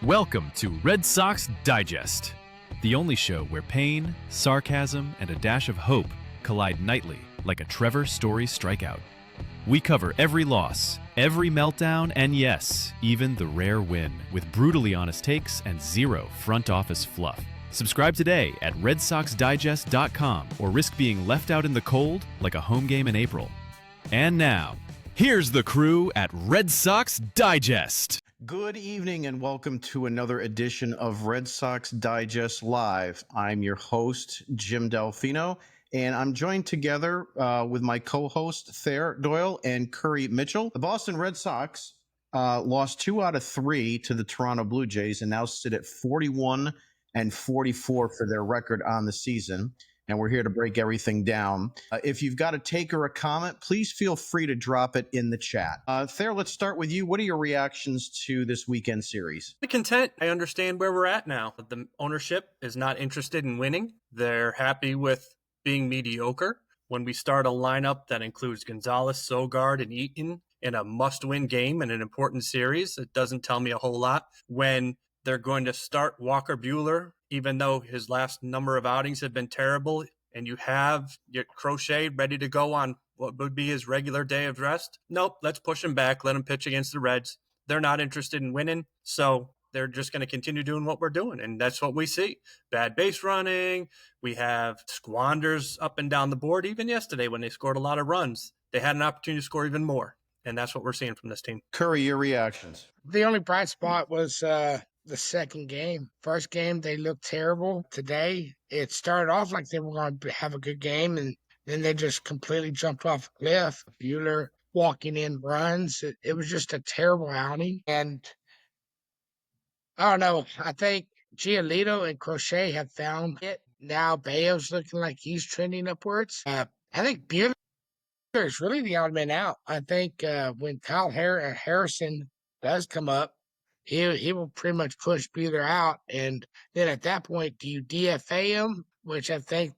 Welcome to Red Sox Digest, the only show where pain, sarcasm, and a dash of hope collide nightly like a Trevor Story strikeout. We cover every loss, every meltdown, and yes, even the rare win, with brutally honest takes and zero front office fluff. Subscribe today at RedSoxDigest.com or risk being left out in the cold like a home game in April. And now, here's the crew at Red Sox Digest. Good evening and welcome to another edition of Red Sox Digest Live. I'm your host, Jim Delfino, and I'm joined together with my co-host, Thayer Doyle and Curry Mitchell. The Boston Red Sox lost 2 out of 3 to the Toronto Blue Jays and now sit at 41 and 44 for their record on the season. And we're here to break everything down. If you've got a take or a comment, please feel free to drop it in the chat. Thayer, let's start with you. What are your reactions to this weekend series? Content. I understand where we're at now. The ownership is not interested in winning. They're happy with being mediocre. When we start a lineup that includes Gonzalez, Sogard, and Eaton in a must-win game in an important series, it doesn't tell me a whole lot. When they're going to start Walker Buehler, even though his last number of outings have been terrible, and you have your Crochet ready to go on what would be his regular day of rest. Nope, let's push him back, let him pitch against the Reds. They're not interested in winning, so they're just going to continue doing what we're doing, and that's what we see. Bad base running. We have squanders up and down the board. Even yesterday when they scored a lot of runs, they had an opportunity to score even more, and that's what we're seeing from this team. Curry, your reactions? The only bright spot was the second game. First game, they looked terrible. Today, it started off like they were going to have a good game, and then they just completely jumped off a cliff. Buehler walking in runs. It was just a terrible outing. And I don't know. I think Giolito and Crochet have found it. Now Bayo's looking like he's trending upwards. I think Buehler is really the odd man out. I think when Kyle Harrison does come up, he will pretty much push Buehler out. And then at that point, do you DFA him, which I think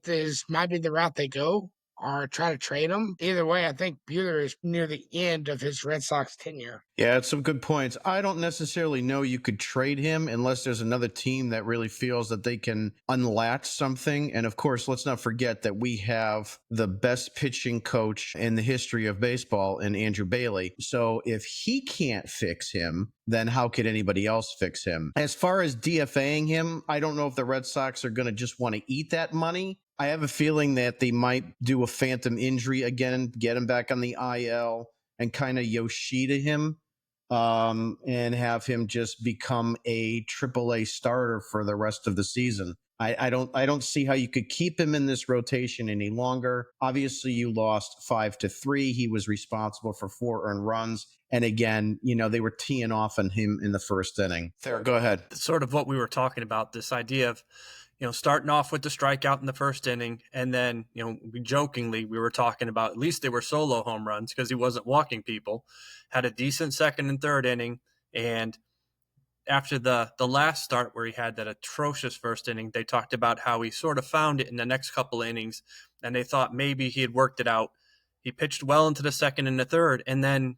might be the route they go, or try to trade him? Either way, I think Buehler is near the end of his Red Sox tenure. Yeah, it's some good points. I don't necessarily know you could trade him unless there's another team that really feels that they can unlatch something. And of course, let's not forget that we have the best pitching coach in the history of baseball in Andrew Bailey. So if he can't fix him, then how could anybody else fix him? As far as DFAing him, I don't know if the Red Sox are going to just want to eat that money. I have a feeling that they might do a phantom injury again, get him back on the IL and kind of Yoshida him and have him just become a AAA starter for the rest of the season. I don't see how you could keep him in this rotation any longer. Obviously, you lost 5-3. He was responsible for 4 earned runs. And again, they were teeing off on him in the first inning. Thayer, go ahead. Sort of what we were talking about, this idea of, starting off with the strikeout in the first inning. And then, we were talking about at least they were solo home runs because he wasn't walking people. Had a decent second and third inning. And after the last start where he had that atrocious first inning, they talked about how he sort of found it in the next couple of innings. And they thought maybe he had worked it out. He pitched well into the second and the third. And then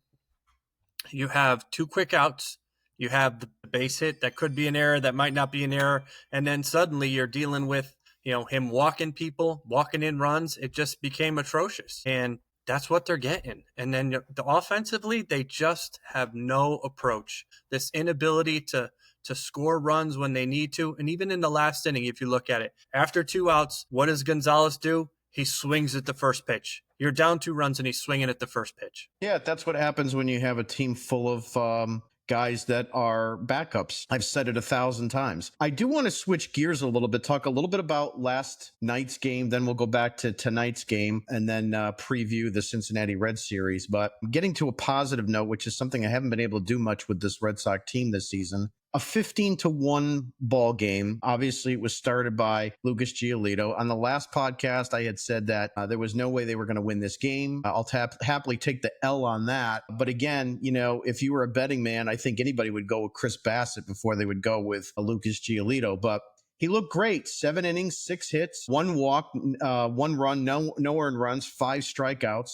you have 2 quick outs. You have the base hit that could be an error, that might not be an error. And then suddenly you're dealing with, him walking people, walking in runs. It just became atrocious. And that's what they're getting. And then offensively, they just have no approach. This inability to score runs when they need to. And even in the last inning, if you look at it, after 2 outs, what does Gonzalez do? He swings at the first pitch. You're down 2 runs and he's swinging at the first pitch. Yeah, that's what happens when you have a team full of guys that are backups. I've said it 1,000 times. I do want to switch gears a little bit, talk a little bit about last night's game, then we'll go back to tonight's game and then preview the Cincinnati Reds series. But getting to a positive note, which is something I haven't been able to do much with this Red Sox team this season. A 15-1 ball game. Obviously, it was started by Lucas Giolito. On the last podcast, I had said that there was no way they were going to win this game. I'll happily take the L on that. But again, if you were a betting man, I think anybody would go with Chris Bassett before they would go with Lucas Giolito. But He looked great. 7 innings, 6 hits, 1 walk, 1 run, no earned runs, 5 strikeouts.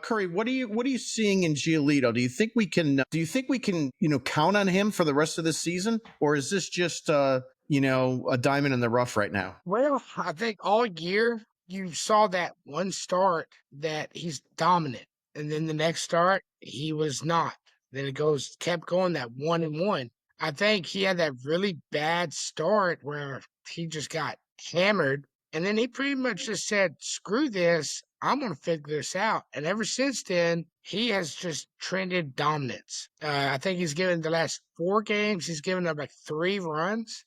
Curry, what are you seeing in Giolito? Do you think we can count on him for the rest of the season, or is this just a diamond in the rough right now? Well, I think all year you saw that one start that he's dominant, and then the next start he was not. Then it kept going that 1-1. I think he had that really bad start where he just got hammered, and then he pretty much just said, "Screw this, I'm gonna figure this out." And ever since then, he has just trended dominance. I think he's given the last 4 games, he's given up like 3 runs,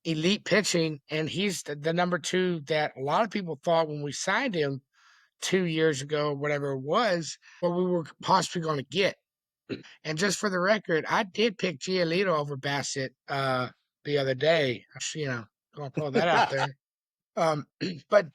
elite pitching, and he's the number 2 that a lot of people thought when we signed him 2 years ago, whatever it was, what we were possibly going to get. And just for the record, I did pick Giolito over Bassett the other day. Gonna throw that out there. But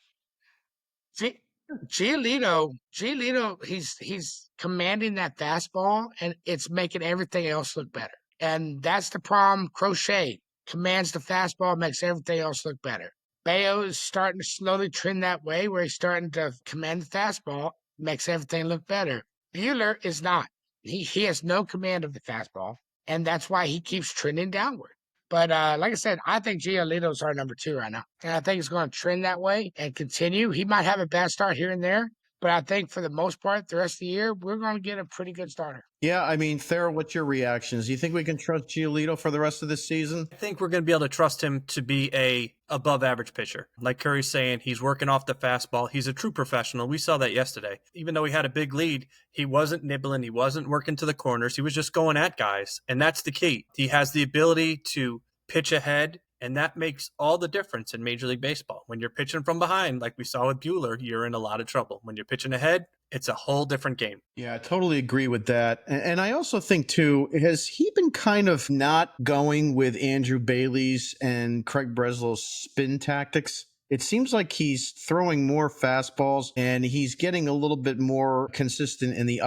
Giolito, he's commanding that fastball, and it's making everything else look better. And that's the problem. Crochet commands the fastball, makes everything else look better. Bayo is starting to slowly trend that way, where he's starting to command the fastball, makes everything look better. Buehler is not. He has no command of the fastball, and that's why he keeps trending downward. But like I said, I think Giolito's our number 2 right now. And I think it's going to trend that way and continue. He might have a bad start here and there, but I think for the most part, the rest of the year, we're going to get a pretty good starter. Yeah, I mean, Thera, what's your reactions? Do you think we can trust Giolito for the rest of this season? I think we're going to be able to trust him to be a above average pitcher. Like Curry's saying, he's working off the fastball. He's a true professional. We saw that yesterday. Even though he had a big lead, he wasn't nibbling. He wasn't working to the corners. He was just going at guys. And that's the key. He has the ability to pitch ahead, and that makes all the difference in Major League Baseball. When you're pitching from behind, like we saw with Buehler, you're in a lot of trouble. When you're pitching ahead, it's a whole different game. Yeah, I totally agree with that. And I also think, too, has he been kind of not going with Andrew Bailey's and Craig Breslow's spin tactics? It seems like he's throwing more fastballs and he's getting a little bit more consistent in the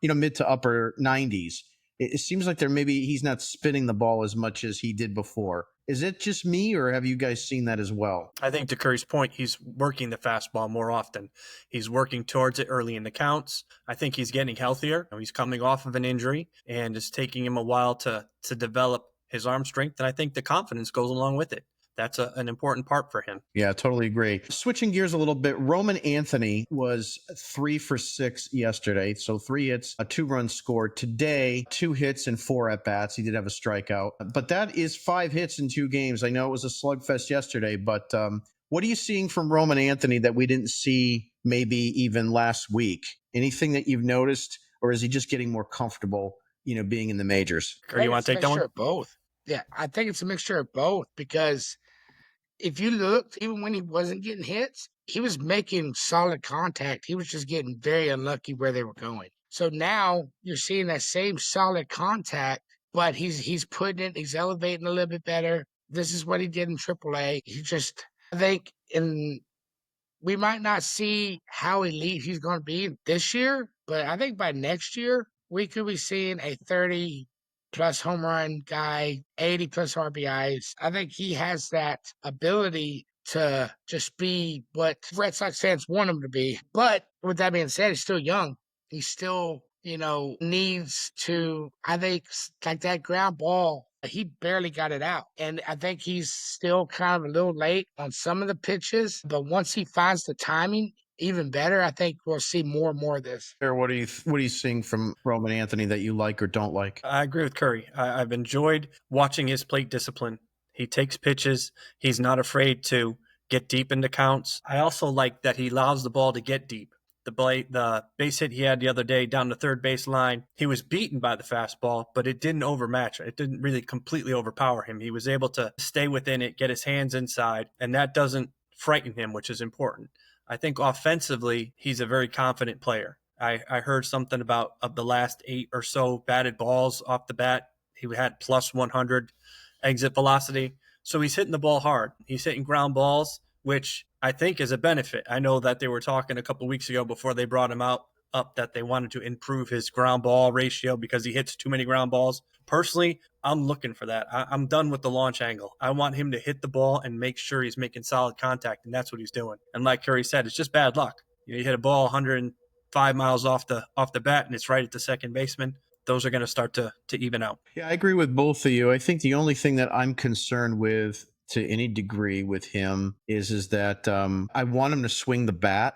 mid to upper 90s. It seems like he's not spinning the ball as much as he did before. Is it just me, or have you guys seen that as well? I think to Curry's point, he's working the fastball more often. He's working towards it early in the counts. I think he's getting healthier. He's coming off of an injury, and it's taking him a while to develop his arm strength, and I think the confidence goes along with it. That's an important part for him. Yeah, totally agree. Switching gears a little bit, Roman Anthony was 3 for 6 yesterday. So 3 hits, a 2-run score. Today, 2 hits and 4 at-bats. He did have a strikeout. But that is 5 hits in 2 games. I know it was a slugfest yesterday, but what are you seeing from Roman Anthony that we didn't see maybe even last week? Anything that you've noticed, or is he just getting more comfortable, being in the majors? Or you want to take that one? Of both. Yeah, I think it's a mixture of both, because if you looked, even when he wasn't getting hits, he was making solid contact. He was just getting very unlucky where they were going. So now you're seeing that same solid contact, but he's putting it, he's elevating a little bit better. This is what he did in AAA. I think we might not see how elite he's going to be this year, but I think by next year, we could be seeing a 30-plus home run guy, 80-plus RBIs. I think he has that ability to just be what Red Sox fans want him to be. But with that being said, he's still young. He still, needs to, I think, like that ground ball, he barely got it out. And I think he's still kind of a little late on some of the pitches. But once he finds the timing, even better, I think we'll see more and more of this. What are you seeing from Roman Anthony that you like or don't like? I agree with Curry. I've enjoyed watching his plate discipline. He takes pitches. He's not afraid to get deep into counts. I also like that he allows the ball to get deep. The base hit he had the other day down the third base line, he was beaten by the fastball, but it didn't overmatch it. It didn't really completely overpower him. He was able to stay within it, get his hands inside, and that doesn't frighten him, which is important. I think offensively, he's a very confident player. I heard something about of the last 8 or so batted balls off the bat, he had plus 100 exit velocity. So he's hitting the ball hard. He's hitting ground balls, which I think is a benefit. I know that they were talking a couple of weeks ago before they brought him out up that they wanted to improve his ground ball ratio because he hits too many ground balls. Personally, I'm looking for that. I'm done with the launch angle. I want him to hit the ball and make sure he's making solid contact, and that's what he's doing. And like Curry said, it's just bad luck. You hit a ball 105 miles off the bat, and it's right at the second baseman. Those are going to start to even out. Yeah, I agree with both of you. I think the only thing that I'm concerned with to any degree with him is that I want him to swing the bat.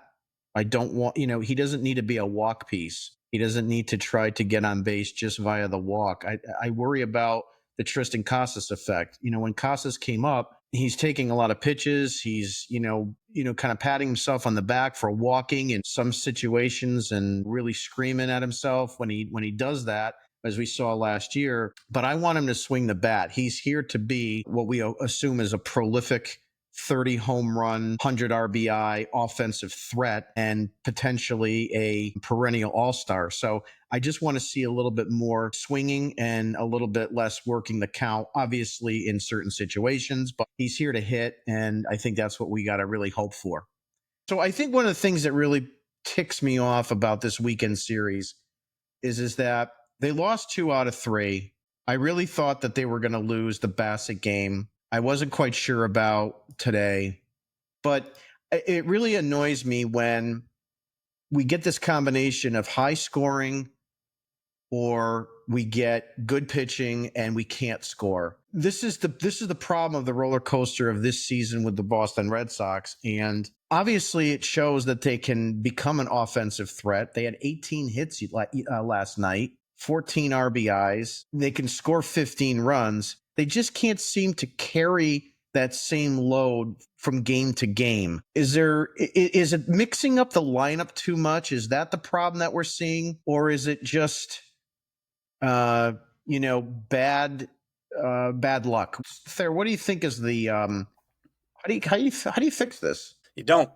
I don't want, he doesn't need to be a walk piece. He doesn't need to try to get on base just via the walk. I worry about the Tristan Casas effect. When Casas came up, he's taking a lot of pitches. He's, kind of patting himself on the back for walking in some situations and really screaming at himself when he does that, as we saw last year. But I want him to swing the bat. He's here to be what we assume is a prolific 30 home run, 100 RBI offensive threat, and potentially a perennial all-star. So I just want to see a little bit more swinging and a little bit less working the count, obviously in certain situations, but he's here to hit. And I think that's what we got to really hope for. So I think one of the things that really ticks me off about this weekend series is that they lost 2 out of 3. I really thought that they were going to lose the Bassett game. I wasn't quite sure about today, but it really annoys me when we get this combination of high scoring or we get good pitching and we can't score. This is the problem of the roller coaster of this season with the Boston Red Sox. And obviously it shows that they can become an offensive threat. They had 18 hits last night, 14 RBIs. They can score 15 runs. They just can't seem to carry that same load from game to game. Is it mixing up the lineup too much? Is that the problem that we're seeing? Or is it just, bad luck? Thayer, what do you think is the, how do you fix this? You don't.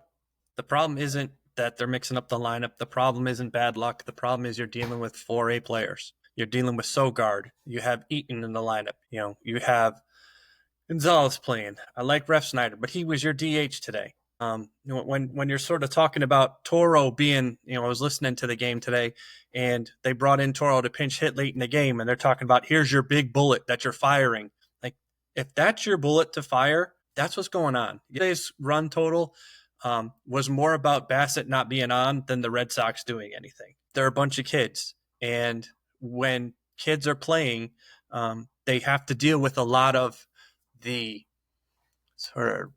The problem isn't that they're mixing up the lineup. The problem isn't bad luck. The problem is you're dealing with 4A players. You're dealing with Sogard. You have Eaton in the lineup. You have Gonzalez playing. I like Ref Snyder, but he was your DH today. When you're sort of talking about Toro being, I was listening to the game today, and they brought in Toro to pinch hit late in the game, and they're talking about, here's your big bullet that you're firing. Like, if that's your bullet to fire, that's what's going on. Today's run total was more about Bassett not being on than the Red Sox doing anything. They're a bunch of kids, and when kids are playing, they have to deal with a lot of the sort of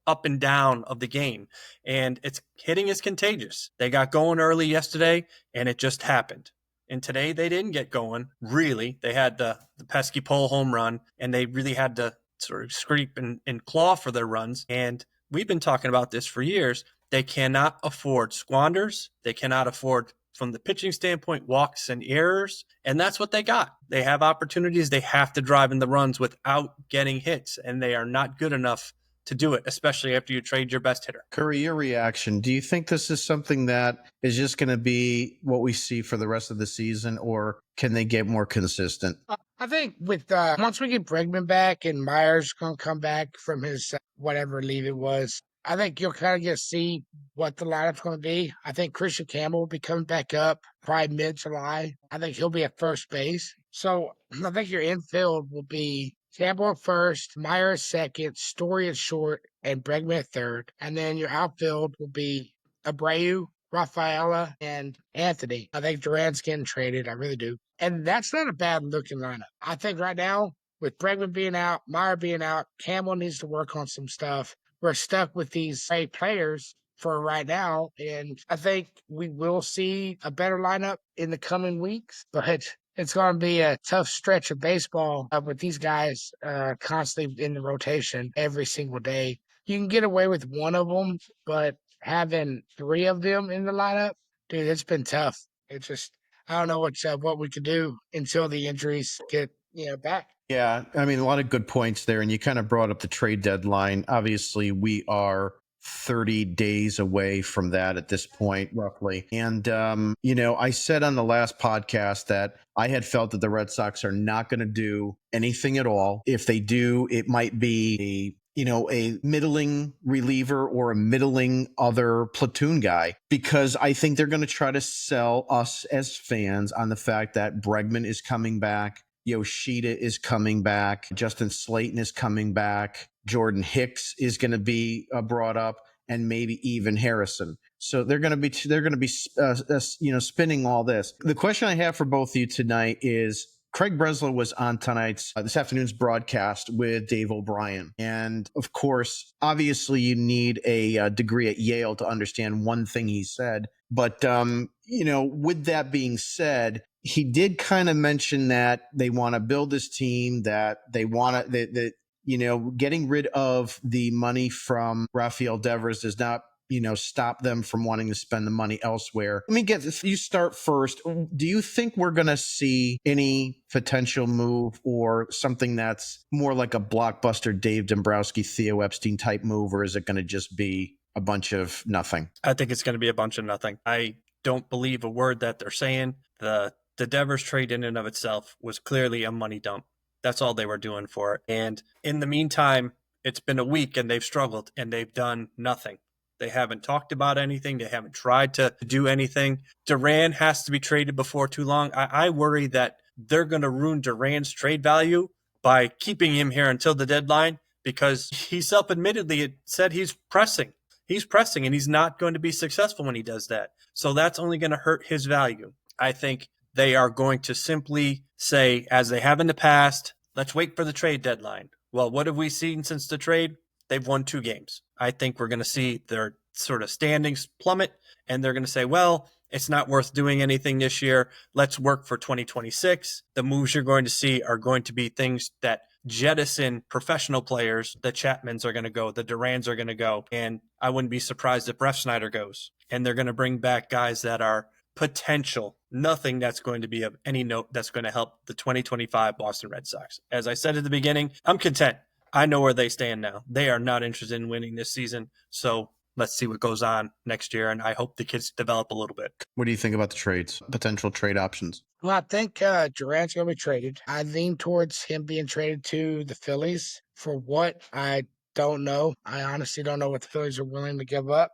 up and down of the game, and hitting is contagious. They got going early yesterday, and it just happened. And today they didn't get going, really. They had the pesky pole home run, and they really had to sort of scrape and claw for their runs. And we've been talking about this for years. They cannot afford squanders. They cannot afford, from the pitching standpoint, walks and errors. And that's what they got. They have opportunities. They have to drive in the runs without getting hits, and they are not good enough to do it, especially after you trade your best hitter. Curry, your reaction. Do you think this is something that is just going to be what we see for the rest of the season, or can they get more consistent? I think with once we get Bregman back and Myers going to come back from his whatever leave it was, I think you'll kind of get to see what the lineup's going to be. I think Christian Campbell will be coming back up probably mid-July. I think he'll be at first base. So I think your infield will be Campbell at first, Myers second, Story at short, and Bregman at third. And then your outfield will be Abreu, Rafaela, and Anthony. I think Duran's getting traded. I really do. And that's not a bad looking lineup. I think right now, with Bregman being out, Meyer being out, Campbell needs to work on some stuff. We're stuck with these 8 players for right now, and I think we will see a better lineup in the coming weeks, but it's going to be a tough stretch of baseball with these guys constantly in the rotation every single day. You can get away with one of them, but having 3 of them in the lineup, dude, it's been tough. It's just, I don't know what we could do until the injuries get back. Yeah, I mean, a lot of good points there. And you kind of brought up the trade deadline. Obviously, we are 30 days away from that at this point, roughly. And, I said on the last podcast that I had felt that the Red Sox are not going to do anything at all. If they do, it might be a middling reliever or a middling other platoon guy, because I think they're going to try to sell us as fans on the fact that Bregman is coming back, Yoshida is coming back, Justin Slayton is coming back, Jordan Hicks is going to be brought up, and maybe even Harrison. So they're going to be spinning all this. The question I have for both of you tonight is, Craig Breslow was on this afternoon's broadcast with Dave O'Brien. And of course, obviously you need a degree at Yale to understand one thing he said. But, with that being said, he did kind of mention that they want to build this team, that they want to, getting rid of the money from Rafael Devers does not, stop them from wanting to spend the money elsewhere. Let me get this. You start first. Do you think we're going to see any potential move or something that's more like a blockbuster Dave Dombrowski, Theo Epstein type move, or is it going to just be a bunch of nothing? I think it's going to be a bunch of nothing. I don't believe a word that they're saying. The Devers trade in and of itself was clearly a money dump. That's all they were doing for it. And in the meantime, it's been a week and they've struggled and they've done nothing. They haven't talked about anything. They haven't tried to do anything. Duran has to be traded before too long. I worry that they're going to ruin Duran's trade value by keeping him here until the deadline, because he self-admittedly said he's pressing. He's pressing and he's not going to be successful when he does that. So that's only going to hurt his value. I think they are going to simply say, as they have in the past, let's wait for the trade deadline. Well, what have we seen since the trade? They've won 2 games. I think we're going to see their sort of standings plummet, and they're going to say, well, it's not worth doing anything this year. Let's work for 2026. The moves you're going to see are going to be things that jettison professional players. The Chapmans are going to go. The Durans are going to go. And I wouldn't be surprised if Refsnyder goes. And they're going to bring back guys that are potential. Nothing that's going to be of any note that's going to help the 2025 Boston Red Sox. As I said at the beginning, I'm content. I know where they stand now. They are not interested in winning this season. So let's see what goes on next year. And I hope the kids develop a little bit. What do you think about the trades, potential trade options? Well, I think Durant's going to be traded. I lean towards him being traded to the Phillies. For what? I don't know. I honestly don't know what the Phillies are willing to give up.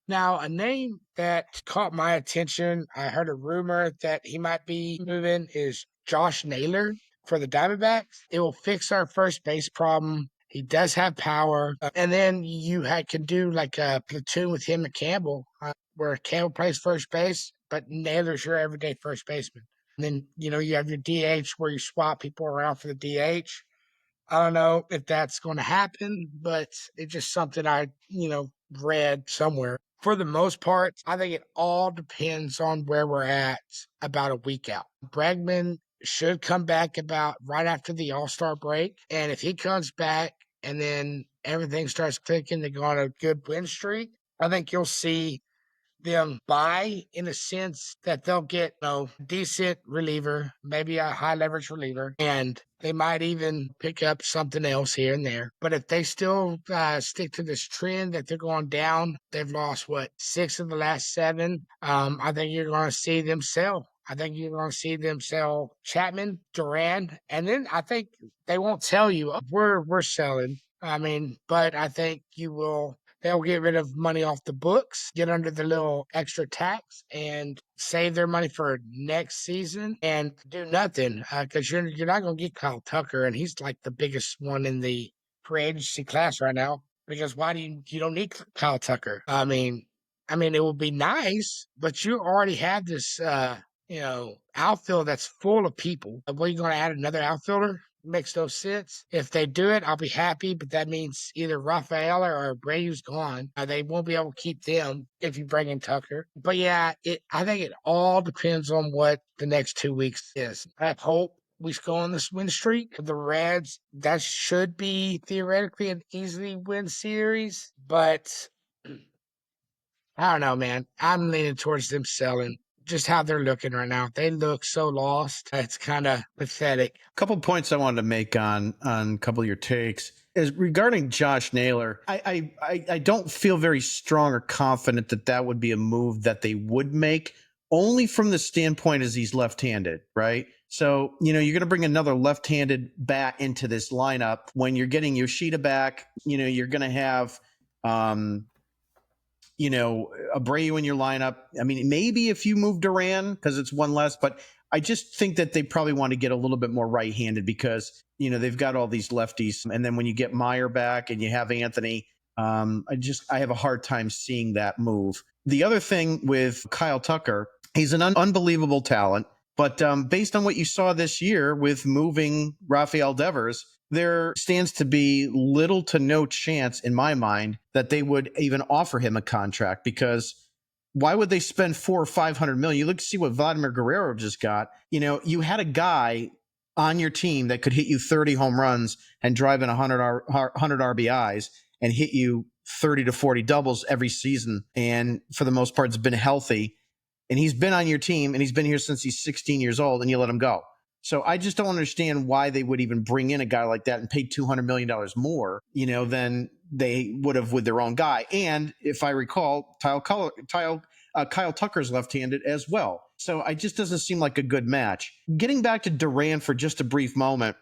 Now, a name that caught my attention, I heard a rumor that he might be moving, is Josh Naylor for the Diamondbacks. It will fix our first base problem. He does have power. And then you can do like a platoon with him and Campbell, where Campbell plays first base, but Naylor's your everyday first baseman. And then, you have your DH where you swap people around for the DH. I don't know if that's going to happen, but it's just something I, read somewhere. For the most part, I think it all depends on where we're at about a week out. Bregman should come back about right after the All-Star break. And if he comes back and then everything starts clicking, they go on a good win streak, I think you'll see them buy in a sense that they'll get decent reliever, maybe a high leverage reliever, and they might even pick up something else here and there. But if they still stick to this trend that they're going down, they've lost 6 of the last 7. I think you're going to see them sell. I think you're going to see them sell Chapman, Duran, and then I think they won't tell you we're selling. But I think they'll get rid of money off the books, get under the little extra tax, and save their money for next season and do nothing, because you're not going to get Kyle Tucker, and he's like the biggest one in the free agency class right now. Because why do you don't need Kyle Tucker? It would be nice, but you already have this outfield that's full of people. What, are you going to add another outfielder? Makes no sense. If they do it, I'll be happy, but that means either Rafael or Brady's gone. They won't be able to keep them if you bring in Tucker. But yeah, I think it all depends on what the next 2 weeks is. I hope we go on this win streak. The Reds, that should be theoretically an easily win series, but I don't know, man. I'm leaning towards them selling. Just how they're looking right now. They look so lost. It's kind of pathetic. A couple of points I wanted to make on a couple of your takes is regarding Josh Naylor. I don't feel very strong or confident that would be a move that they would make, only from the standpoint as he's left-handed, right? So, you're going to bring another left-handed bat into this lineup. When you're getting Yoshida back, you're going to have, Abreu in your lineup. I mean, maybe if you move Duran because it's one less, but I just think that they probably want to get a little bit more right-handed because, they've got all these lefties. And then when you get Meyer back and you have Anthony, I have a hard time seeing that move. The other thing with Kyle Tucker, he's an unbelievable talent. But based on what you saw this year with moving Rafael Devers, there stands to be little to no chance in my mind that they would even offer him a contract, because why would they spend $400 or $500 million? You look to see what Vladimir Guerrero just got. You had a guy on your team that could hit you 30 home runs and drive in 100 RBIs and hit you 30 to 40 doubles every season. And for the most part, it's been healthy. And he's been on your team, and he's been here since he's 16 years old, and you let him go. So I just don't understand why they would even bring in a guy like that and pay $200 million more, than they would have with their own guy. And if I recall, Kyle Tucker's left-handed as well. So it just doesn't seem like a good match. Getting back to Duran for just a brief moment,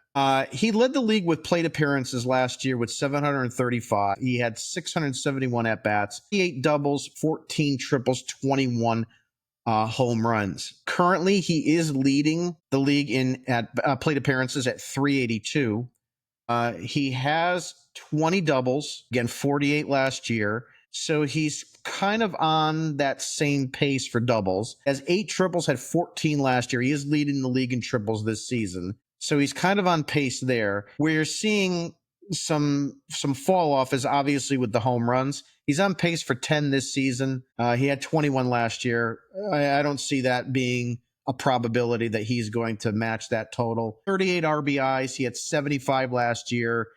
he led the league with plate appearances last year with 735. He had 671 at-bats, 8 doubles, 14 triples, 21 home runs. Currently, he is leading the league at plate appearances at 382. He has 20 doubles, again, 48 last year. So he's kind of on that same pace for doubles. Has 8 triples, had 14 last year. He is leading the league in triples this season. So he's kind of on pace there. Where you're seeing some fall off is obviously with the home runs. He's on pace for 10 this season. He had 21 last year. I don't see that being a probability that he's going to match that total. 38 RBIs. He had 75 last year.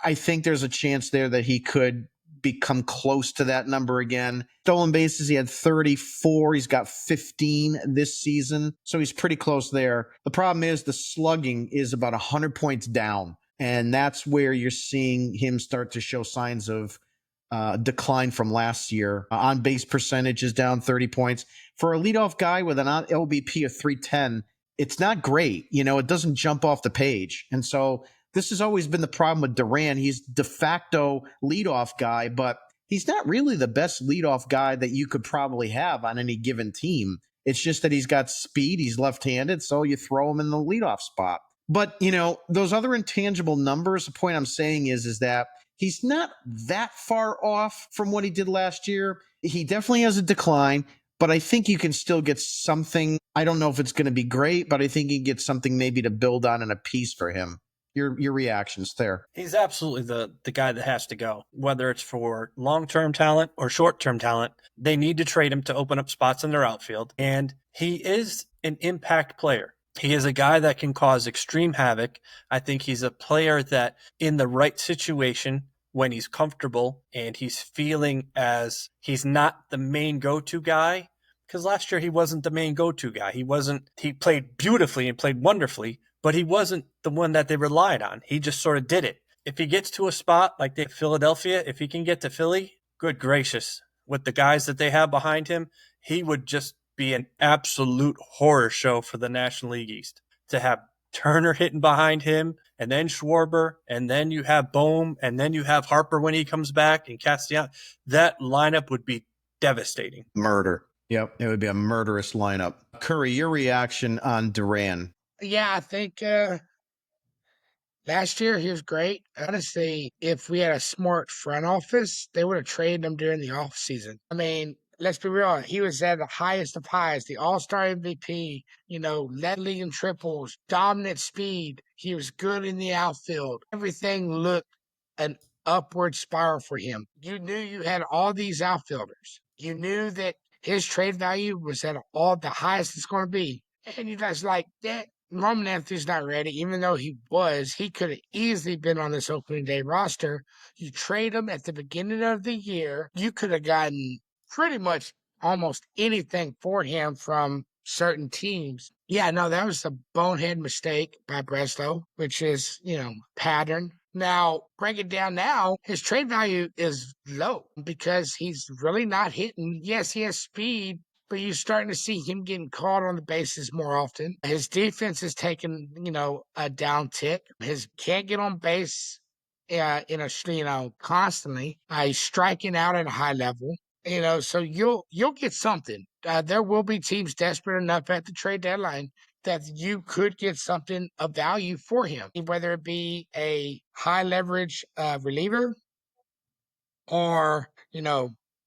I think there's a chance there that he could become close to that number again. Stolen bases, he had 34. He's got 15 this season. So he's pretty close there. The problem is the slugging is about 100 points down. And that's where you're seeing him start to show signs of decline from last year. On base percentage is down 30 points. For a leadoff guy with an LBP of 310, it's not great. It doesn't jump off the page. And so this has always been the problem with Duran. He's de facto leadoff guy, but he's not really the best leadoff guy that you could probably have on any given team. It's just that he's got speed. He's left-handed, so you throw him in the leadoff spot. But, those other intangible numbers, the point I'm saying is that he's not that far off from what he did last year. He definitely has a decline, but I think you can still get something. I don't know if it's going to be great, but I think you can get something maybe to build on and a piece for him. Your reactions there. He's absolutely the guy that has to go, whether it's for long-term talent or short-term talent. They need to trade him to open up spots in their outfield. And he is an impact player. He is a guy that can cause extreme havoc. I think he's a player that in the right situation, when he's comfortable and he's feeling as he's not the main go-to guy, because last year he wasn't the main go-to guy. He played beautifully and played wonderfully, but he wasn't the one that they relied on. He just sort of did it. If he gets to a spot like Philadelphia, if he can get to Philly, good gracious, with the guys that they have behind him, he would just be an absolute horror show for the National League East. To have Turner hitting behind him, and then Schwarber, and then you have Bohm, and then you have Harper when he comes back, and Castellanos, that lineup would be devastating. Murder. Yep, it would be a murderous lineup. Curry, your reaction on Duran? Yeah, I think last year he was great. Honestly, if we had a smart front office, they would have traded him during the offseason. I mean, let's be real. He was at the highest of highs, the All-Star MVP, led league in triples, dominant speed. He was good in the outfield. Everything looked an upward spiral for him. You knew you had all these outfielders. You knew that his trade value was at all the highest it's going to be. And you guys like that. Roman Anthony's not ready, even though he could have easily been on this opening day roster. You trade him at the beginning of the year, you could have gotten pretty much almost anything for him from certain teams. Yeah, no, that was a bonehead mistake by Breslow, which is, pattern. Now, break it down now, his trade value is low because he's really not hitting. Yes, he has speed, but you're starting to see him getting caught on the bases more often. His defense is taking, a down tick. His can't get on base constantly. He's striking out at a high level. So you'll get something. There will be teams desperate enough at the trade deadline that you could get something of value for him, whether it be a high leverage reliever or,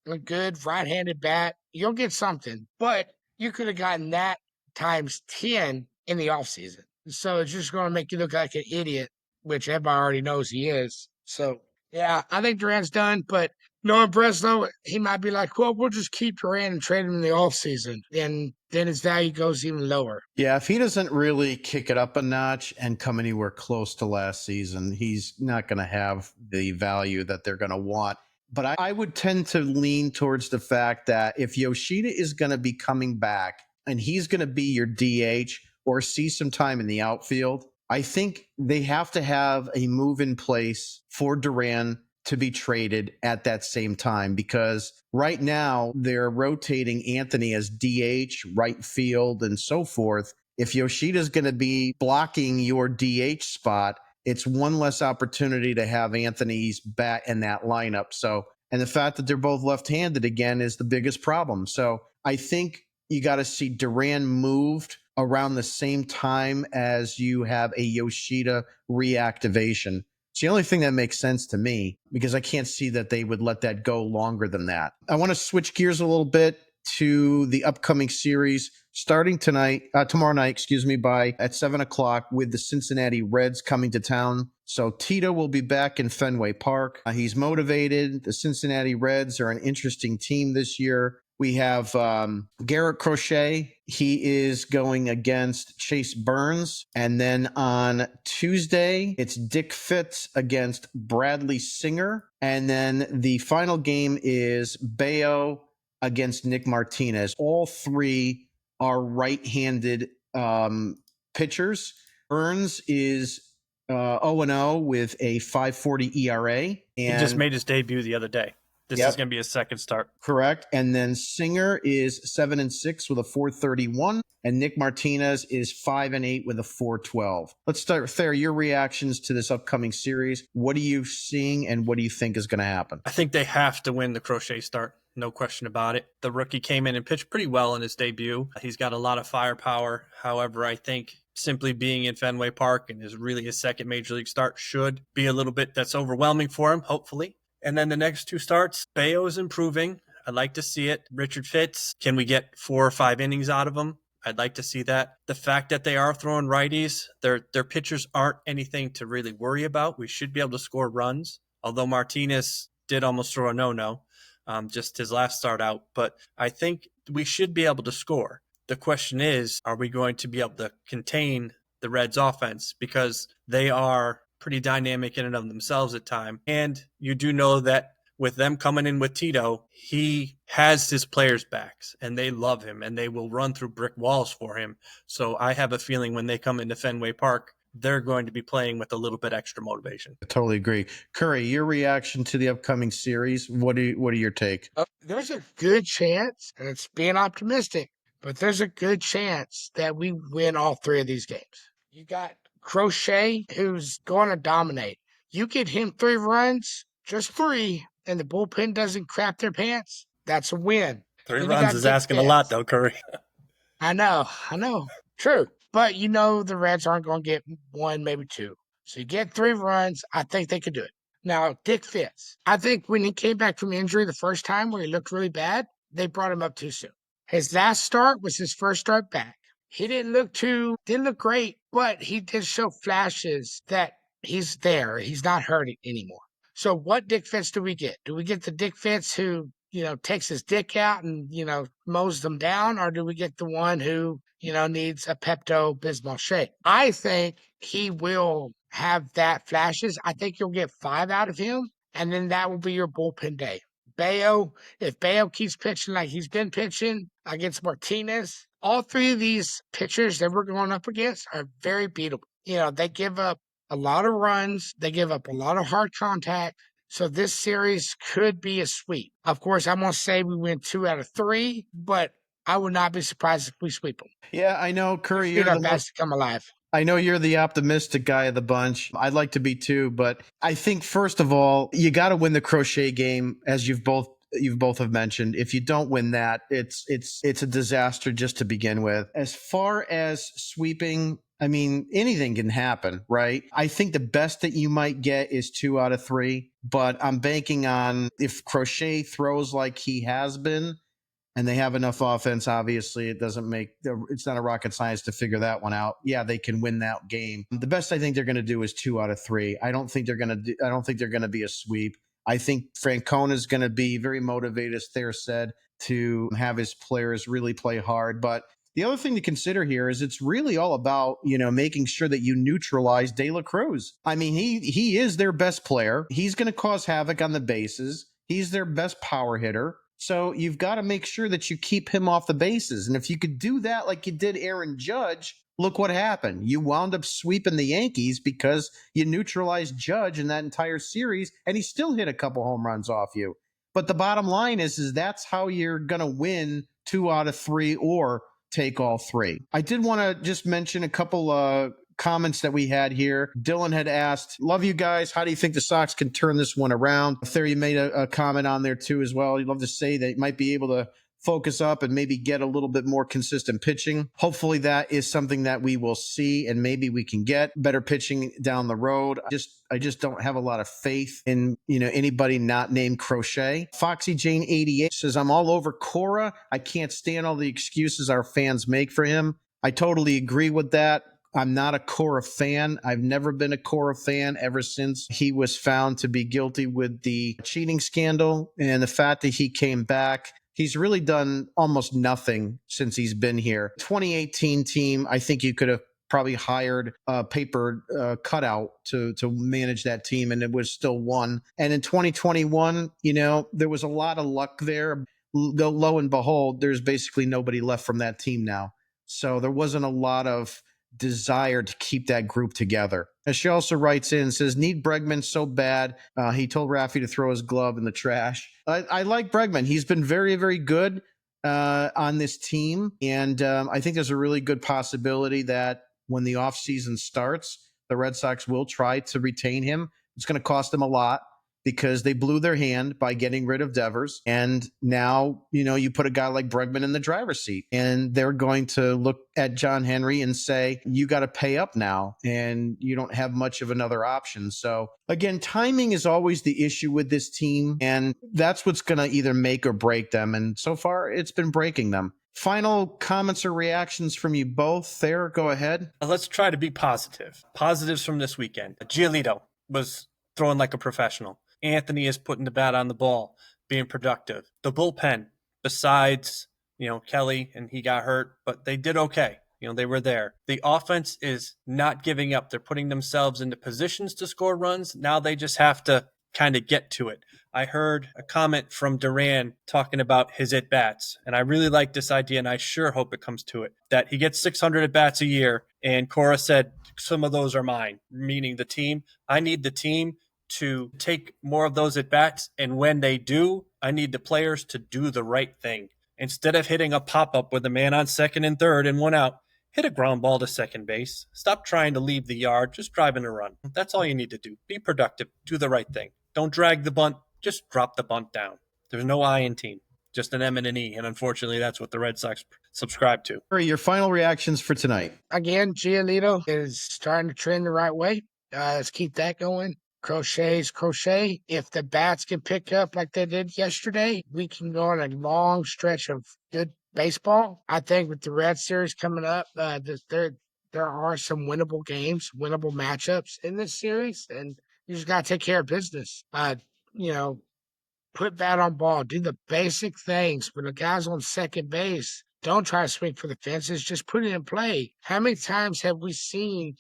a good right-handed bat. You'll get something, but you could have gotten that times 10 in the offseason. So it's just going to make you look like an idiot, which everybody already knows he is. So, yeah, I think Durant's done, but knowing Breslow, he might be like, well, we'll just keep Durant and trade him in the offseason. And then his value goes even lower. Yeah, if he doesn't really kick it up a notch and come anywhere close to last season, he's not going to have the value that they're going to want. But I would tend to lean towards the fact that if Yoshida is going to be coming back and he's going to be your DH or see some time in the outfield, I think they have to have a move in place for Duran to be traded at that same time, because right now they're rotating Anthony as DH, right field, and so forth. If Yoshida's going to be blocking your DH spot, it's one less opportunity to have Anthony's bat in that lineup. So, and the fact that they're both left-handed again is the biggest problem. So I think you got to see Duran moved around the same time as you have a Yoshida reactivation. It's the only thing that makes sense to me, because I can't see that they would let that go longer than that. I want to switch gears a little bit to the upcoming series starting tomorrow night, at 7:00 with the Cincinnati Reds coming to town. So Tito will be back in Fenway Park. He's motivated. The Cincinnati Reds are an interesting team this year. We have Garrett Crochet. He is going against Chase Burns. And then on Tuesday, it's Dick Fitz against Bradley Singer. And then the final game is Bayo against Nick Martinez. All three are right-handed pitchers. Burns is 0-0 with a 5.40 ERA. And he just made his debut the other day. This is going to be his second start. Correct. And then Singer is 7-6 with a 4.31, and Nick Martinez is 5-8 with a 4.12. Let's start with Thayer, your reactions to this upcoming series. What are you seeing, and what do you think is going to happen? I think they have to win the Crochet start. No question about it. The rookie came in and pitched pretty well in his debut. He's got a lot of firepower. However, I think simply being in Fenway Park and is really his second major league start should be a little bit that's overwhelming for him, hopefully. And then the next two starts, Bayo is improving. I'd like to see it. Richard Fitz, can we get 4 or 5 innings out of him? I'd like to see that. The fact that they are throwing righties, their pitchers aren't anything to really worry about. We should be able to score runs, although Martinez did almost throw a no-no, just his last start out. But I think we should be able to score. The question is, are we going to be able to contain the Reds offense? Because they are pretty dynamic in and of themselves at time. And you do know that with them coming in with Tito, he has his players' backs and they love him and they will run through brick walls for him. So I have a feeling when they come into Fenway Park, they're going to be playing with a little bit extra motivation. I totally agree. Curry, your reaction to the upcoming series, what are your take? There's a good chance, and it's being optimistic, but there's a good chance that we win all 3 of these games. You got Crochet, who's going to dominate. You get him 3 runs, just 3, and the bullpen doesn't crap their pants, that's a win. 3 runs is asking a lot, though, Curry. I know. True. But the Reds aren't going to get 1, maybe 2. So you get 3 runs. I think they could do it. Now, Dick Fitz. I think when he came back from injury the first time where he looked really bad, they brought him up too soon. His last start was his first start back. He didn't look great, but he did show flashes that he's there. He's not hurting anymore. So what Dick Fitz do we get? Do we get the Dick Fitz who, takes his dick out and, mows them down? Or do we get the one who, needs a Pepto-Bismol shake? I think he will have that flashes. I think you'll get 5 out of him, and then that will be your bullpen day. Bayo, if Bayo keeps pitching like he's been pitching against Martinez, all 3 of these pitchers that we're going up against are very beatable. They give up a lot of runs. They give up a lot of hard contact. So this series could be a sweep. Of course, I'm going to say we win 2 out of 3, but I would not be surprised if we sweep them. Yeah, I know, Curry. Need our bats to come alive. I know you're the optimistic guy of the bunch. I'd like to be too, but I think first of all, you got to win the crochet game, as you've both have mentioned. If you don't win that, it's a disaster just to begin with. As far as sweeping, I mean, anything can happen, right? I think the best that you might get is 2 out of 3, but I'm banking on if Crochet throws like he has been, and they have enough offense. Obviously, it's not a rocket science to figure that one out. Yeah, they can win that game. The best I think they're going to do is 2 out of 3. I don't think they're going to be a sweep. I think Francona is going to be very motivated, as Thayer said, to have his players really play hard. But the other thing to consider here is it's really all about, making sure that you neutralize De La Cruz. I mean, he is their best player. He's going to cause havoc on the bases. He's their best power hitter. So you've got to make sure that you keep him off the bases. And if you could do that like you did Aaron Judge, look what happened. You wound up sweeping the Yankees because you neutralized Judge in that entire series, and he still hit a couple home runs off you. But the bottom line is that's how you're going to win 2 out of 3 or take all 3. I did want to just mention a couple comments that we had here. Dylan had asked, love you guys. How do you think the Sox can turn this one around? Theory made a comment on there too as well. He'd love to say they might be able to focus up and maybe get a little bit more consistent pitching. Hopefully that is something that we will see, and maybe we can get better pitching down the road. I just don't have a lot of faith in, anybody not named Crochet. Foxy Jane 88 says, I'm all over Cora. I can't stand all the excuses our fans make for him. I totally agree with that. I'm not a Cora fan. I've never been a Cora fan ever since he was found to be guilty with the cheating scandal, and the fact that he came back. He's really done almost nothing since he's been here. 2018 team, I think you could have probably hired a paper cutout to manage that team, and it was still won. And in 2021, there was a lot of luck there. Lo and behold, there's basically nobody left from that team now. So there wasn't a lot of desire to keep that group together. As she also writes in and says, need Bregman so bad. He told Rafi to throw his glove in the trash. I like Bregman. He's been very, very good on this team. And I think there's a really good possibility that when the offseason starts, the Red Sox will try to retain him. It's going to cost them a lot, because they blew their hand by getting rid of Devers. And now, you put a guy like Bregman in the driver's seat, and they're going to look at John Henry and say, you got to pay up now, and you don't have much of another option. So again, timing is always the issue with this team, and that's what's going to either make or break them. And so far, it's been breaking them. Final comments or reactions from you both. Thayer, go ahead. Let's try to be positive. Positives from this weekend. Giolito was throwing like a professional. Anthony is putting the bat on the ball, being productive. The bullpen, besides, Kelly, and he got hurt, but they did okay. They were there. The offense is not giving up. They're putting themselves into positions to score runs. Now they just have to kind of get to it. I heard a comment from Duran talking about his at-bats, and I really like this idea, and I sure hope it comes to it, that he gets 600 at-bats a year, and Cora said, some of those are mine, meaning the team. I need the team to take more of those at-bats, and when they do, I need the players to do the right thing. Instead of hitting a pop-up with a man on second and third and 1 out, hit a ground ball to second base. Stop trying to leave the yard, just drive in a run. That's all you need to do. Be productive, do the right thing. Don't drag the bunt, just drop the bunt down. There's no I in team, just an M and an E, and unfortunately that's what the Red Sox subscribe to. Your final reactions for tonight. Again, Giolito is starting to trend the right way. Let's keep that going. Crochet's crochet. If the bats can pick up like they did yesterday, we can go on a long stretch of good baseball. I think with the Red Series coming up, there are some winnable games, winnable matchups in this series, and you just got to take care of business. Put bat on ball, do the basic things. When the guy's on second base, don't try to swing for the fences, just put it in play. How many times have we seen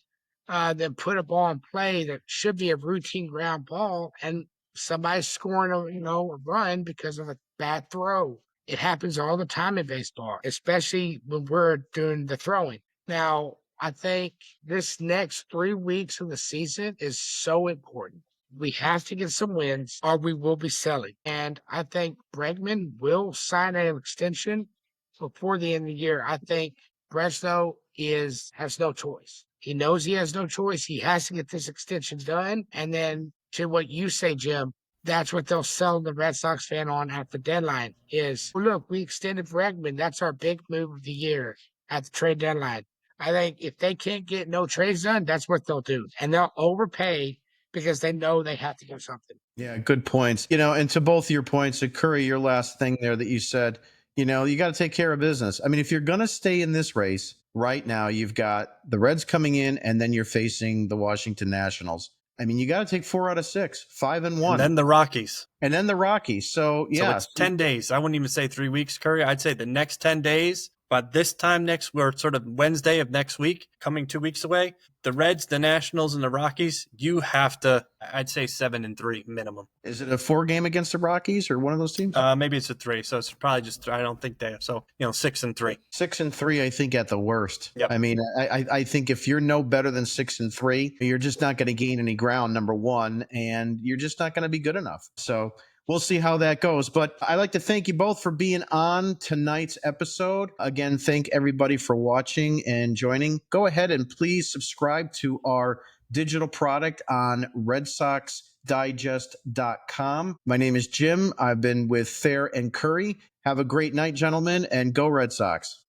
them put a ball in play that should be a routine ground ball, and somebody's scoring a run because of a bad throw? It happens all the time in baseball, especially when we're doing the throwing. Now, I think this next 3 weeks of the season is so important. We have to get some wins or we will be selling. And I think Bregman will sign an extension before the end of the year, I think Breslow has no choice. He knows he has no choice. He has to get this extension done. And then to what you say, Jim, that's what they'll sell the Red Sox fan on at the deadline is, well, look, we extended Bregman. That's our big move of the year at the trade deadline. I think if they can't get no trades done, that's what they'll do. And they'll overpay because they know they have to do something. Yeah, good points. And to both your points, Curry, your last thing there that you said, you got to take care of business. I mean, if you're going to stay in this race right now, you've got the Reds coming in, and then you're facing the Washington Nationals. I mean, you got to take 4 out of 6, 5-1. And then the Rockies. So, yeah. So it's 10 days. I wouldn't even say 3 weeks, Curry. I'd say the next 10 days. But this time we're sort of Wednesday of next week, coming 2 weeks away. The Reds, the Nationals, and the Rockies, you have to, I'd say 7-3 minimum. Is it a 4 game against the Rockies or one of those teams? Maybe it's a 3. So it's probably just, I don't think they have. So, 6-3. 6-3, I think, at the worst. Yep. I mean, I think if you're no better than 6-3, you're just not going to gain any ground, number one, and you're just not going to be good enough. So we'll see how that goes. But I'd like to thank you both for being on tonight's episode. Again, thank everybody for watching and joining. Go ahead and please subscribe to our digital product on RedSoxDigest.com. My name is Jim. I've been with Thayer and Curry. Have a great night, gentlemen, and go Red Sox.